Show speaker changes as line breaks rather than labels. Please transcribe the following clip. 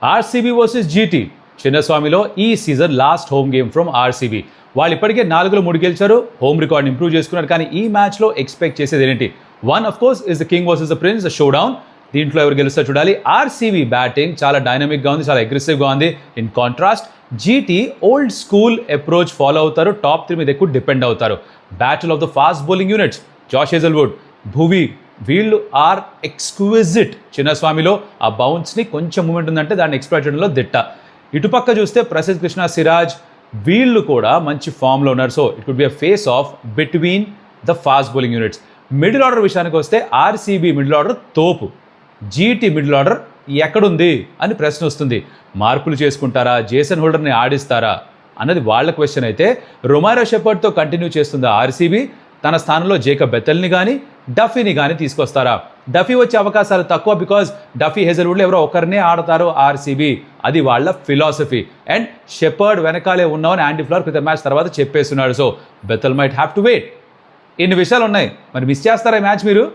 RCB versus GT చిన్నస్వామిలో ఈ season last home game from RCB. వాళ్ళు ఇప్పటికే 4-3 గెలిచారు, హోమ్ రికార్డ్ ఇంప్రూవ్ చేసుకున్నారు. కానీ ఈ మ్యాచ్లో ఎక్స్పెక్ట్ చేసేది ఏంటి? One of course is the king versus the prince, the show down. దీంట్లో ఎవరు గెలుస్తారో చూడాలి. ఆర్సీబీ బ్యాటింగ్ చాలా డైనమిక్గా ఉంది, చాలా అగ్రెసివ్గా ఉంది. In contrast GT old school approach follow అవుతారు, టాప్ 3 మీద ఎక్కువ డిపెండ్ అవుతారు. Battle of the fast bowling units, Josh Hazlewood, Bhuvi, వీళ్ళు ఆర్ ఎక్స్క్విజిట్. చిన్నస్వామిలో ఆ బౌన్స్ని కొంచెం మూమెంట్ ఉందంటే దాన్ని ఎక్స్ప్లాయిట్ చేయడంలో దిట్ట. ఇటుపక్క చూస్తే ప్రసిద్ధ్ కృష్ణ, సిరాజ్ వీళ్ళు కూడా మంచి ఫామ్లో ఉన్నారు. So it could be a face of between the fast bowling units. Middle order విషయానికి వస్తే ఆర్సీబీ మిడిల్ ఆర్డర్ తోపు, జీటీ మిడిల్ ఆర్డర్ ఎక్కడుంది అని ప్రశ్న వస్తుంది. మార్పులు చేసుకుంటారా, జేసన్ హోల్డర్ని ఆడిస్తారా అన్నది వాళ్ళ క్వశ్చన్. అయితే రొమారో షెపర్డ్తో కంటిన్యూ చేస్తుందా ఆర్సీబీ? తన స్థానంలో జేకబ్ బెథెల్ని కానీ డఫీని కానీ తీసుకొస్తారా? డఫీ వచ్చే అవకాశాలు తక్కువ, బికాజ్ డఫీ, హేజల్వుడ్లో ఎవరో ఒకరినే ఆడతారు ఆర్సీబీ, అది వాళ్ళ ఫిలాసఫీ. అండ్ షెపర్డ్ వెనకాలే ఉన్నామని యాండీ ఫ్లవర్ క్రితం మ్యాచ్ తర్వాత చెప్పేస్తున్నాడు. So Bethell might have to wait. ఇన్ని విషయాలు ఉన్నాయి, మరి మిస్ చేస్తారా ఈ మ్యాచ్ మీరు?